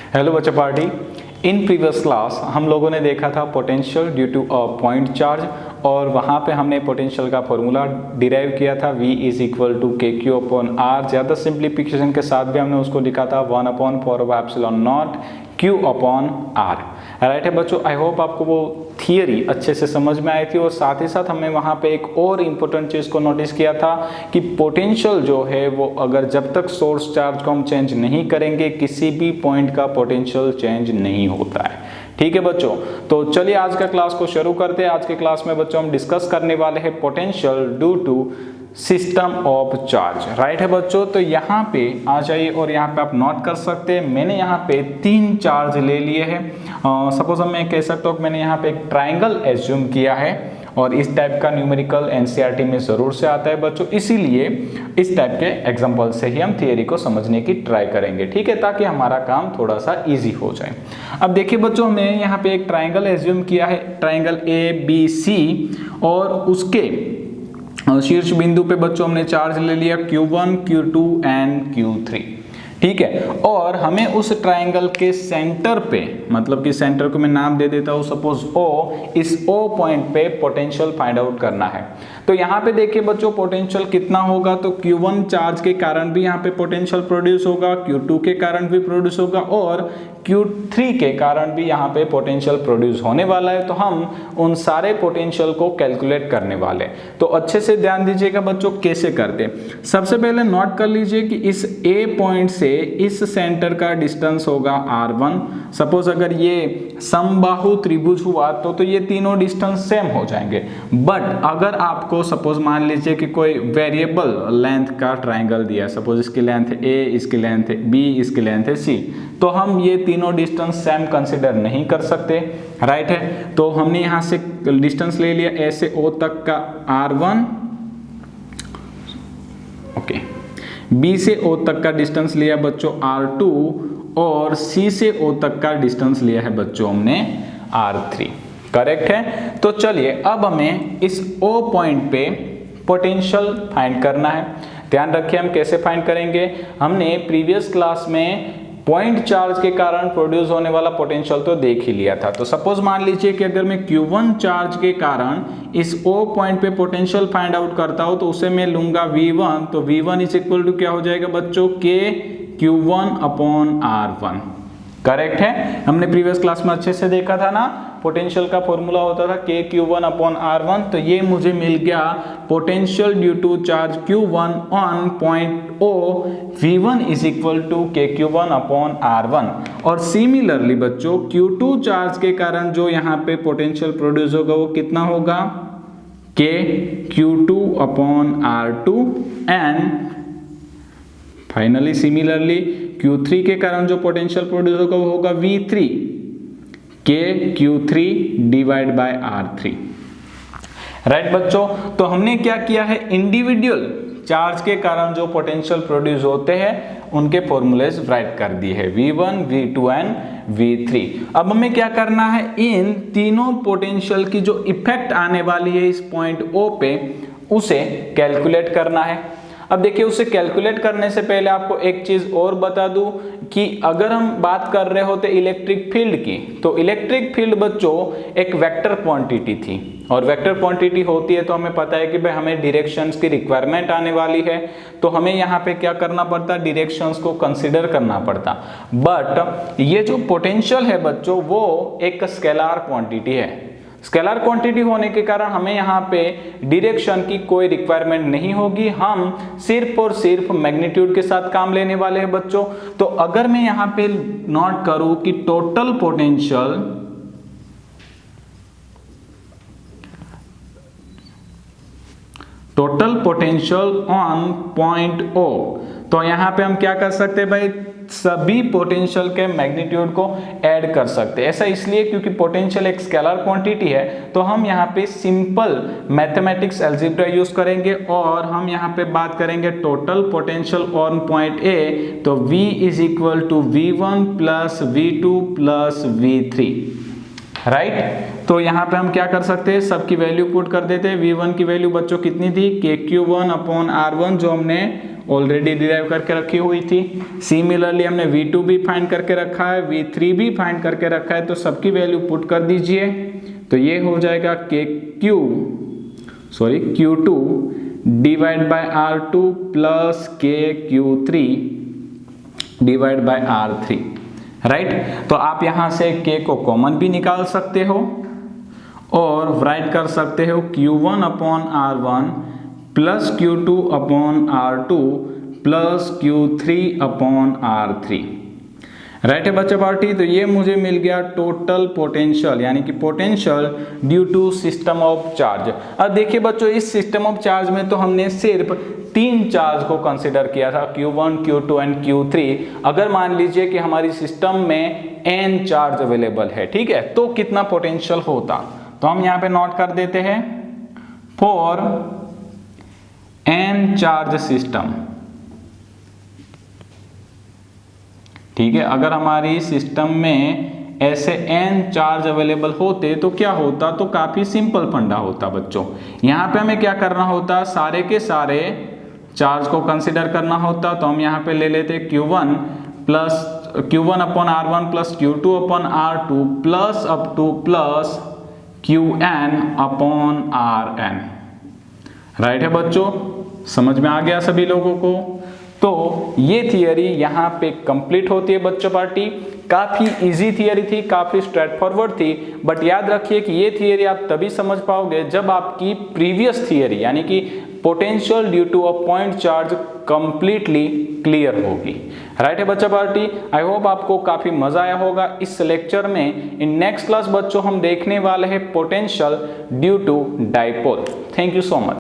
Hello बच्चा party. In previous class हम लोगों ने देखा था potential due to a point charge, और वहाँ पे हमने पोटेंशियल का फॉर्मूला डिराइव किया था V इज इक्वल टू के क्यू अपॉन आर। ज़्यादा सिंप्लीफिकेशन के साथ भी हमने उसको लिखा था 1/4 Q अपॉन आर। राइट है बच्चों, आई होप आपको वो थियरी अच्छे से समझ में आई थी। और साथ ही साथ हमने वहाँ पे एक और इम्पोर्टेंट चीज़ को नोटिस किया था कि पोटेंशियल जो है वो अगर जब तक सोर्स चार्ज को हम चेंज नहीं करेंगे किसी भी पॉइंट का पोटेंशियल चेंज नहीं होता है। ठीक है बच्चों, तो चलिए आज का क्लास को शुरू करते हैं। आज के क्लास में बच्चों हम डिस्कस करने वाले हैं potential due to system of charge. Right है बच्चों, तो यहाँ पे आ जाइए और यहाँ पे आप नोट कर सकते हैं मैंने यहाँ पे 3 चार्ज ले लिए हैं। सपोज मैं कह सकता हूँ मैंने यहाँ पे एक ट्राइंगल एज्यूम किया है, और इस टाइप का न्यूमेरिकल एनसीईआरटी में जरूर से आता है बच्चों, इसीलिए इस टाइप के एग्जांपल से ही हम थियरी को समझने की ट्राई करेंगे। ठीक है, ताकि हमारा काम थोड़ा सा इजी हो जाए। अब देखिए बच्चों, हमने यहाँ पे एक ट्राइंगल एज्यूम किया है, ट्राइंगल ABC, और उसके शीर्ष बिंदु पे बच्चों हमने चार्ज ले लिया Q1, Q2 एंड Q3। ठीक है, और हमें उस ट्राइंगल के सेंटर पे, मतलब कि सेंटर को मैं नाम दे देता हूँ सपोज O, इस O पॉइंट पे पोटेंशियल फाइंड आउट करना है। तो यहाँ पे देखिए बच्चों पोटेंशियल कितना होगा, तो Q1 चार्ज के कारण भी यहाँ पे पोटेंशियल प्रोड्यूस होगा, Q2 के कारण भी प्रोड्यूस होगा, और Q3 के कारण भी यहाँ पे पोटेंशियल प्रोड्यूस होने वाला है। तो हम उन सारे पोटेंशियल को कैलकुलेट करने वाले। तो अच्छे से ध्यान दीजिएगा बच्चों कैसे करते। सबसे पहले नोट कर लीजिए कि इस A पॉइंट से इस सेंटर का डिस्टेंस होगा R1। सपोज अगर ये समबाहु त्रिभुज हुआ तो ये तीनों डिस्टेंस सेम हो जाएंगे। बट अगर आपको सपोज मान लीजिए कि कोई वेरिएबल लेंथ का ट्राइंगल दिया, सपोज इसकी लेंथ है A, इसकी लेंथ है B, इसकी लेंथ है C, तो हम ये तीनों डिस्टेंस सेम कंसिडर नहीं कर सकते। राइट है, तो हमने यहाँ से डिस्टेंस ले लिया A से O तक का R1, ओके, B से O तक का डिस्टेंस लिया बच्चों R2, और C से O तक का डिस्टेंस लिया है बच्चों हमने R3। करेक्ट है। तो चलिए अब हमें इस O पॉइंट पे पोटेंशियल फाइंड करना है। ध्यान रखिए हम कैसे फाइंड करेंगे। हमने प्रीवियस क्लास में पॉइंट चार्ज के कारण प्रोड्यूस होने वाला पोटेंशियल तो देख ही लिया था। तो सपोज मान लीजिए कि अगर मैं Q1 चार्ज के कारण इस O पॉइंट पे पोटेंशियल फाइंड आउट करता हूं तो उसे मैं लूंगा V1। तो V1 इज इक्वल टू क्या हो जाएगा बच्चों, K Q1 upon R1। Correct है, हमने प्रीवियस क्लास में अच्छे से देखा था ना, पोटेंशियल का फॉर्मूला होता था K Q1 अपॉन R1। तो ये मुझे मिल गया potential due to charge Q1 on point O, V1 is equal to K Q1 upon R1। और सिमिलरली बच्चों Q2 चार्ज के कारण जो यहाँ पे पोटेंशियल प्रोड्यूस होगा वो कितना होगा, K Q2 upon R2। And finally similarly Q3 के कारण जो पोटेंशियल प्रोड्यूस होगा वो होगा V3, K Q3 divide by R3। Right बच्चों, तो हमने क्या किया है, इंडिविजुअल चार्ज के कारण जो पोटेंशियल प्रोड्यूस होते हैं उनके फॉर्मूलेज राइट कर दिए हैं, V1, V2 एंड V3। अब हमें क्या करना है, इन तीनों पोटेंशियल की जो इफेक्ट आने वाली है इस पॉइंट O पे उसे कैलकुलेट करना है। अब देखिए उसे कैलकुलेट करने से पहले आपको एक चीज और बता दूं कि अगर हम बात कर रहे होते इलेक्ट्रिक फील्ड की, तो इलेक्ट्रिक फील्ड बच्चों एक वेक्टर क्वांटिटी थी, और वेक्टर क्वांटिटी होती है तो हमें पता है कि भाई हमें डायरेक्शंस की रिक्वायरमेंट आने वाली है, तो हमें यहाँ पे क्या करना पड़ता, डायरेक्शंस को कंसिडर करना पड़ता। बट ये जो पोटेंशियल है बच्चों वो एक स्केलर क्वांटिटी है। स्केलर क्वांटिटी होने के कारण हमें यहाँ पे डायरेक्शन की कोई रिक्वायरमेंट नहीं होगी, हम सिर्फ और सिर्फ मैग्नीट्यूड के साथ काम लेने वाले हैं बच्चों। तो अगर मैं यहाँ पे नोट करूं कि total potential on point O, तो यहाँ पे हम क्या कर सकते हैं भाई, सभी पोटेंशियल के मैग्नीट्यूड को ऐड कर सकते हैं। ऐसा इसलिए क्योंकि पोटेंशियल एक स्केलर क्वांटिटी है, तो हम यहाँ पे सिंपल मैथमेटिक्स अलजेब्रा यूज करेंगे और हम यहाँ पे बात करेंगे total potential on point A। तो V is equal to V1 plus V2 plus V3। Right, तो यहाँ पे हम क्या कर सकते हैं, सबकी वैल्यू पुट कर देते हैं। V1 की वैल्यू बच्चों कितनी थी, KQ1 अपॉन R1 जो हमने ऑलरेडी डिराइव करके रखी हुई थी। सिमिलरली हमने V2 भी फाइंड करके रखा है, V3 भी फाइंड करके रखा है, तो सबकी वैल्यू पुट कर दीजिए। तो ये हो जाएगा Q2 divide by R2 plus KQ3 divide by R3, right. तो आप यहां से K को कॉमन भी निकाल सकते हो और राइट कर सकते हो Q1 upon R1 plus Q2 upon R2 plus Q3 upon R3, right है बच्चा पार्टी। तो ये मुझे मिल गया टोटल पोटेंशियल, यानी कि potential due to system of charge. अब देखिए बच्चों, इस सिस्टम ऑफ चार्ज में तो हमने सिर्फ 3 चार्ज को कंसिडर किया था, Q1, Q2 एंड Q3। अगर मान लीजिए कि हमारी सिस्टम में n चार्ज अवेलेबल है, ठीक है, तो कितना पोटेंशियल होता, तो हम यहाँ पे नोट कर देते हैं फॉर n चार्ज सिस्टम, ठीक है। अगर हमारी सिस्टम में ऐसे n चार्ज अवेलेबल होते तो क्या होता, तो काफी सिंपल फंडा होता बच्चों। यहाँ पे हमें क्या करना होता, सारे के सारे चार्ज को कंसिडर करना होता। तो हम यहाँ पे ले लेते Q1 upon R1 plus Q2 upon R2 plus up two plus Qn upon Rn, right है बच्चों, समझ में आ गया सभी लोगों को। तो ये थियरी यहाँ पे कंप्लीट होती है बच्चों पार्टी। काफी इजी थियरी थी, काफी स्ट्रेट फॉरवर्ड थी, बट याद रखिए कि ये थियरी आप तभी समझ पाओगे जब आपकी प्रीवियस थियरी यानी कि potential due to a point charge completely clear होगी, राइट है बच्चा पार्टी। आई होप आपको काफी मजा आया होगा इस लेक्चर में। इन नेक्स्ट क्लास बच्चों हम देखने वाले हैं potential due to dipole. Thank you so much.